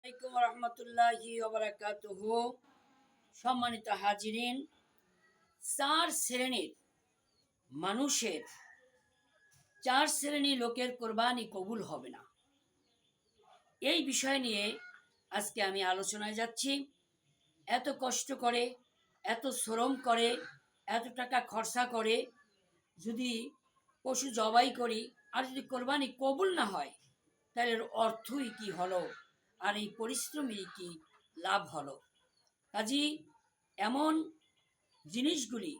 আসসালামু আলাইকুম রহমতুল্লাহি ওবারাকাতুহু। সম্মানিত হাজিরিন, চার শ্রেণীর মানুষের, চার শ্রেণীর লোকের কোরবানি কবুল হবে না, এই বিষয় নিয়ে আজকে আমি আলোচনায় যাচ্ছি। এত কষ্ট করে, এত শ্রম করে, এত টাকা খরচা করে যদি পশু জবাই করি আর যদি কোরবানি কবুল না হয়, তাহলে এর অর্থই কি হলো, আর এই পরিশ্রমের কি লাভ হলো? কাজী এমন জিনিসগুলি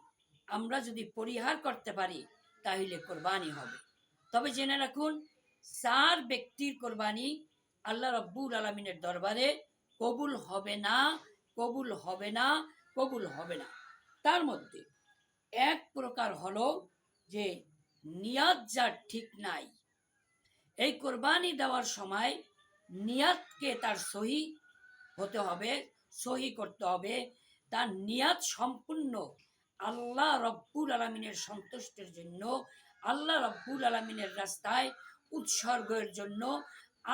আমরা যদি পরিহার করতে পারি তাহলে কোরবানি হবে। তবে জেনে রাখুন, চার ব্যক্তির কোরবানি আল্লাহ রব্বুল আলমিনের দরবারে কবুল হবে না, কবুল হবে না, কবুল হবে না। তার মধ্যে এক প্রকার হলো যে নিয়াত যার ঠিক নাই। এই কোরবানি দেওয়ার সময় নিয়াতকে তার সহি হতে হবে, সহি করতে হবে। তার নিয়াত সম্পূর্ণ আল্লাহ রব্বুল আলমিনের সন্তুষ্টের জন্য, আল্লাহ রব্বুল আলমিনের রাস্তায় উৎসর্গের জন্য,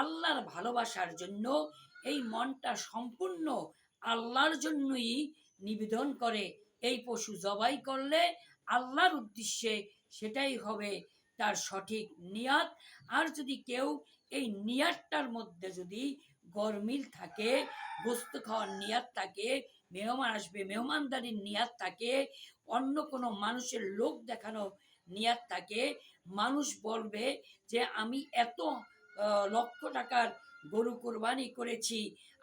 আল্লাহর ভালোবাসার জন্য। এই মনটা সম্পূর্ণ আল্লাহর জন্যই নিবেদন করে এই পশু জবাই করলে আল্লাহর উদ্দেশ্যে, সেটাই হবে তার সঠিক নিয়াত। আর যদি কেউ এই নিয়াতটার মধ্যে যদি গরমিল থাকে, গোস্ত খাওয়ার নিয়াত থাকে, মেহমান আসবে মেহমানদারির নিয়াত থাকে, অন্য কোনো মানুষের লোক দেখানো নিয়াত থাকে, মানুষ বলবে যে আমি এত লক্ষ টাকার গরু কোরবানি করেছি,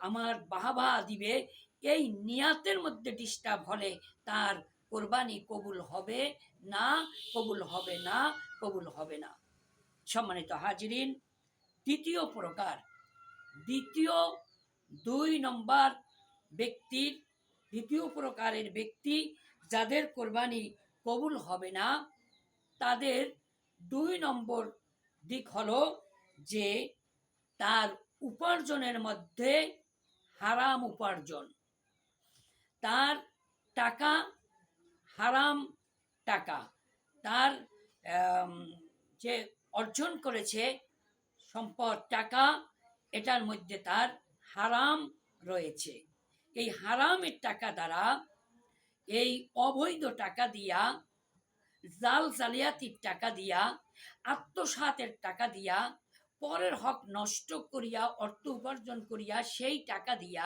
আমার বাহবা দিবে, এই নিয়াতের মধ্যে ডিস্টার্ব হলে তার কোরবানি কবুল হবে না, কবুল হবে না, কবুল হবে না। সম্মানিত হাজিরিন, দ্বিতীয় প্রকার, দ্বিতীয় 2 নম্বর ব্যক্তির, দ্বিতীয় প্রকারের ব্যক্তি যাদের কোরবানি কবুল হবে না, তাদের 2 নম্বর দিক হলো যে তার উপার্জনের মধ্যে হারাম উপার্জন, তার টাকা হারাম টাকা, তার যে অর্জন করেছে সম্পদ, টাকা, এটার মধ্যে তার হারাম রয়েছে। এই হারামের টাকা দ্বারা, এই অবৈধ টাকা দিয়া, জাল জালিয়াতির টাকা দিয়া, আত্মসাতের টাকা দিয়া, পরের হক নষ্ট করিয়া অর্থ উপার্জন করিয়া, সেই টাকা দিয়া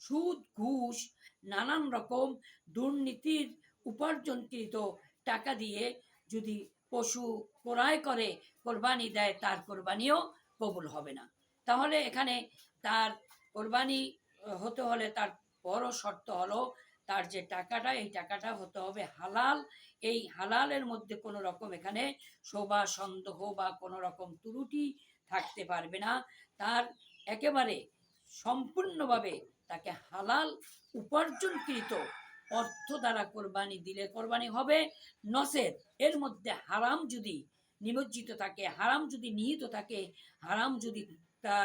সুদ ঘুষ নানান রকম দুর্নীতির উপার্জনকৃত টাকা দিয়ে যদি পশু ক্রয় করে কোরবানি দেয়, তার কোরবানিও কবুল হবে না। তাহলে এখানে তার কোরবানি হতে হলে তার বড় শর্ত হলো তার যে টাকাটা, এই টাকাটা হতে হবে হালাল। এই হালালের মধ্যে কোনো রকম এখানে শোভা সন্দেহ বা কোনো রকম ত্রুটি থাকতে পারবে না। তার একেবারে সম্পূর্ণভাবে তাকে হালাল উপার্জনকৃত অর্থ দ্বারা কোরবানি দিলে কোরবানি হবে। নচেত এর মধ্যে হারাম যদি নিমজ্জিত থাকে, হারাম যদি নিহিত থাকে, হারাম যদি তা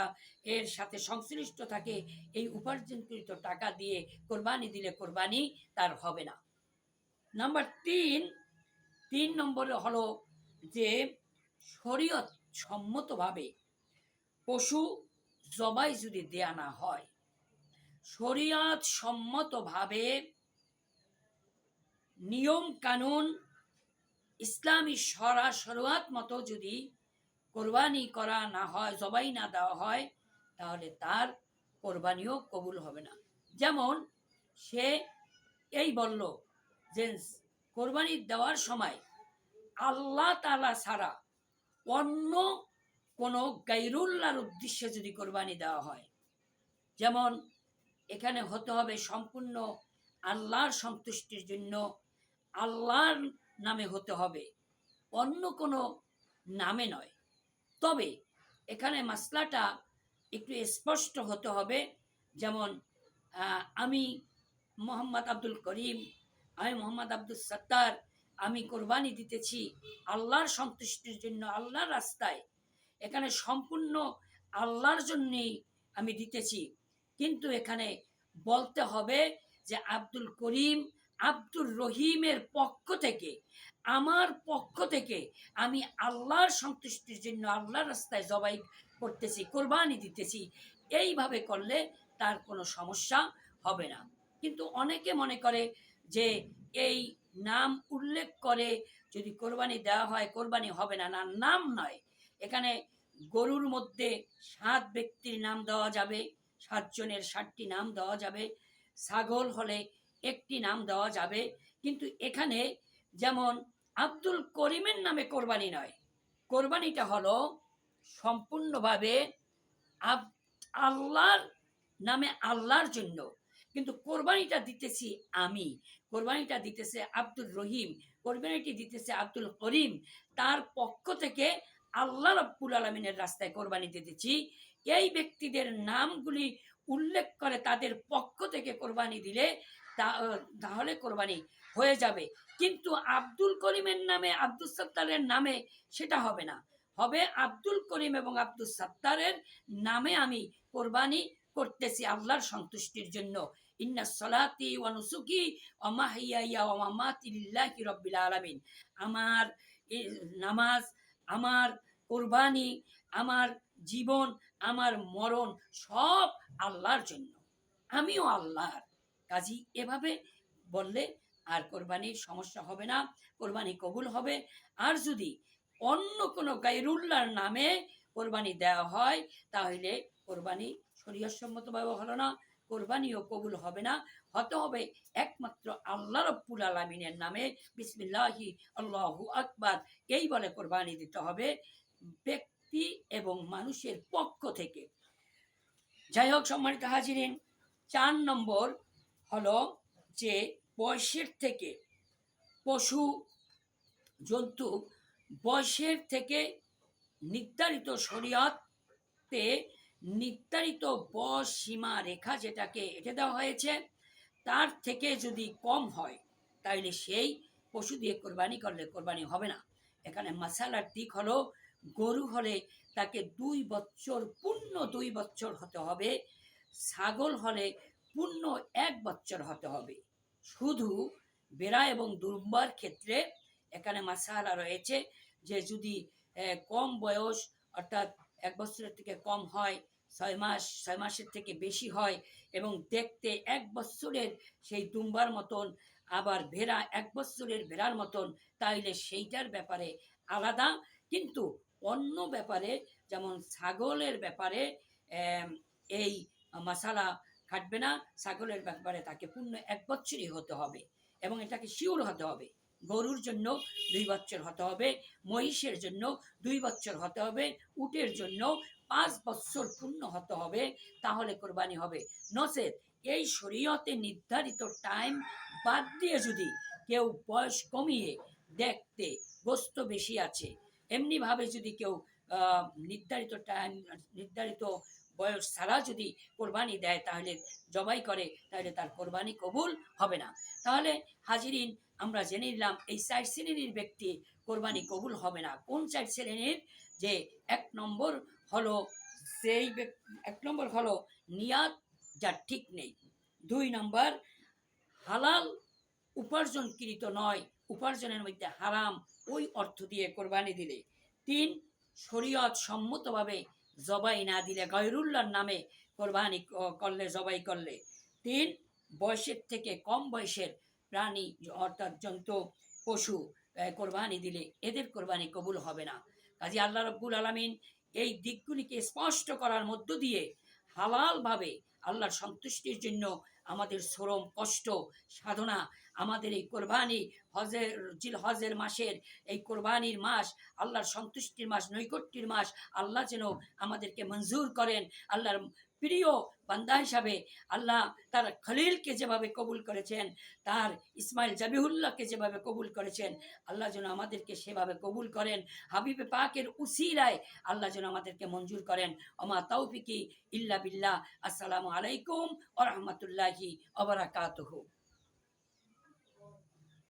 এর সাথে সংশ্লিষ্ট থাকে, এই উপার্জনকৃত টাকা দিয়ে কোরবানি দিলে কোরবানি তার হবে না। নাম্বার 3 নম্বরে হলো যে শরীয়ত সম্মতভাবে পশু জবাই যদি দেয়া না হয়, শরীয়ত সম্মতভাবে নিয়ম কানুন ইসলামী শরীয়ত মতো যদি কোরবানি করা না হয়, জবাই না দেওয়া হয়, তাহলে তার কোরবানিও কবুল হবে না। যেমন সে এই বলল যে কোরবানি দেওয়ার সময় আল্লাহ তাআলা ছাড়া অন্য কোনো গায়রুল্লাহর উদ্দেশ্যে যদি কোরবানি দেওয়া হয়, যেমন এখানে হতে হবে সম্পূর্ণ আল্লাহর সন্তুষ্টির জন্য, আল্লাহর নামে হতে হবে, অন্য কোনো নামে নয়। তবে এখানে মাসলাটা একটু স্পষ্ট হতে হবে। যেমন আমি মোহাম্মদ আব্দুল করিম, আমি মোহাম্মদ আব্দুল সত্তার, আমি কোরবানি দিতেছি আল্লাহর সন্তুষ্টির জন্য, আল্লাহর রাস্তায়, এখানে সম্পূর্ণ আল্লাহর জন্যেই আমি দিতেছি। কিন্তু এখানে বলতে হবে যে আব্দুল করিম, আব্দুর রহিমের পক্ষ থেকে, আমার পক্ষ থেকে আমি আল্লাহর সন্তুষ্টির জন্য আল্লাহর রাস্তায় জবাই করতেছি, কোরবানি দিতেছি। এইভাবে করলে তার কোনো সমস্যা হবে না। কিন্তু অনেকে মনে করে যে এই নাম উল্লেখ করে যদি কোরবানি দেওয়া হয় কোরবানি হবে না। না, নাম নয়, এখানে গরুর মধ্যে 7 ব্যক্তির নাম দেওয়া যাবে, 7 জনের 7টি নাম দেওয়া যাবে। ছাগল হলে একটি নাম দেওয়া যাবে। কিন্তু এখানে যেমন আব্দুল করিমের নামে কোরবানি নয়, কোরবানিটা হলো সম্পূর্ণভাবে আল্লাহর নামে, আল্লাহর জন্য। কিন্তু কোরবানিটা দিতেছি আমি, কোরবানিটা দিতেছে আব্দুল রহিম, কোরবানিটি দিতেছে আব্দুল করিম, তার পক্ষ থেকে আল্লাহ রাব্বুল আলামিনের রাস্তায় কোরবানি দিতেছি। এই ব্যক্তিদের নামগুলি উল্লেখ করে তাদের পক্ষ থেকে কোরবানি দিলে তাহলে কোরবানি হয়ে যাবে। কিন্তু আব্দুল করিমের নামে, আব্দুল সত্তারের নামে সেটা হবে না। হবে আব্দুল করিম এবং আব্দুল সত্তারের নামে আমি কোরবানি করতেছি আল্লাহর সন্তুষ্টির জন্য। ইন্না সলাতি ওয়া নুসুকি ওয়া মাহইয়ায়া ওয়া মামাতি লিল্লাহি রাব্বিল আলামিন। আমার নামাজ, আমার কোরবানি, আমার জীবন, আমার মরণ সব আল্লাহর জন্য, আমিও আল্লাহর। কাজী এভাবে বললে আর কোরবানির সমস্যা হবে না, কোরবানি কবুল হবে। আর যদি অন্য কোনো গায়রুল্লাহর নামে কোরবানি দেওয়া হয় তাহলে কোরবানি শরীয়তসম্মতভাবে হলো না, কোরবানিও কবুল হবে না। হতে হবে একমাত্র আল্লাহ রাব্বুল আলামিনের নামে, বিসমিল্লাহি আল্লাহু আকবার এই বলে কোরবানি দিতে হবে ব্যক্তি এবং মানুষের পক্ষ থেকে। যাই হোক সম্মানিত হাজিরিন, 4 নম্বর হলো যে বয়সের থেকে, পশু জন্তু বয়সের থেকে নির্ধারিত, শরীয়তে নির্ধারিত বয়স সীমা রেখা যেটাকে এঁটে দেওয়া হয়েছে তার থেকে যদি কম হয় তাহলে সেই পশু দিয়ে কোরবানি করলে কোরবানি হবে না। এখানে মাসালার দিক হলো গরু হলে তাকে 2 বছর, পূর্ণ 2 বছর হতে হবে, ছাগল হলে পূর্ণ 1 বছর হতে হবে। শুধু বেড়া এবং দুম্বার ক্ষেত্রে এখানে মাসালা রয়েছে যে যদি কম বয়স অর্থাৎ 1 বছরের থেকে কম হয়, 6 মাস, 6 মাসের থেকে বেশি হয় এবং দেখতে 1 বছরের সেই দুম্বার মতন, আবার ভেড়া 1 বছরের ভেড়ার মতন, তাইলে সেইটার ব্যাপারে আলাদা। কিন্তু অন্য ব্যাপারে যেমন ছাগলের ব্যাপারে এই মশালা খাটবে না। ছাগলের ব্যাপারে তাকে পূর্ণ 1 বছরই হতে হবে এবং এটাকে শিওর হতে হবে। গরুর জন্য 2 বছর হতে হবে, মহিষের জন্য 2 বছর হতে হবে, উটের জন্য 5 বছর পূর্ণ হতে হবে, তাহলে কোরবানি হবে। নচেত এই শরীয়তে নির্ধারিত টাইম বাদ দিয়ে যদি কেউ বয়স কমিয়ে দেখতে গোস্ত বেশি আছে এমনিভাবে যদি কেউ নির্ধারিত টাইম, নির্ধারিত বয়স ছাড়া যদি কোরবানি দেয় তাহলে জবাই করে তাহলে তার কোরবানি কবুল হবে না। তাহলে হাজিরিন আমরা জেনে নিলাম এই 4 শ্রেণীর ব্যক্তি কোরবানি কবুল হবে না। কোন 4 শ্রেণীর? যে 1 নম্বর হলো সেই 1 নম্বর হলো নিয়াত যার ঠিক নেই। 2 নম্বর হালাল উপার্জনকৃত নয়, উপার্জনের মধ্যে হারাম, ওই অর্থ দিয়ে কোরবানি দিলে। 3 শরীয়ত সম্মতভাবে জবাই না দিলে, গায়রুল্লাহর নামে কোরবানি করলে, জবাই করলে। 3 বয়সের থেকে কম বয়সের প্রাণী অর্থাৎ জন্তু, পশু কোরবানি দিলে এদের কোরবানি কবুল হবে না। কাজী আল্লাহ রাব্বুল আলামিন এই দিকগুলিকে স্পষ্ট করার মধ্য দিয়ে হালালভাবে আল্লাহর সন্তুষ্টির জন্য আমাদের শ্রম, কষ্ট, সাধনা, আমাদের এই কোরবানি হজের মাসের এই কোরবানির মাস আল্লাহর সন্তুষ্টির মাস, নৈকট্যের মাস, আল্লাহ যেন আমাদেরকে মঞ্জুর করেন। আল্লাহর প্রিয় বান্দা হিসাবে আল্লাহ তার খলিলকে যেভাবে কবুল করেছেন, তার ইসমাইল জাবিহুল্লাহকে যেভাবে কবুল করেছেন, আল্লাহ যেন আমাদেরকে সেভাবে কবুল করেন। হাবিবে পাকের উসিলায় আল্লাহ যেন আমাদেরকে মঞ্জুর করেন। ওমা তৌফিকি ইল্লা বিল্লাহ। আসসালামু আলাইকুম ওয়া রাহমাতুল্লাহি ওয়া বারাকাতুহু।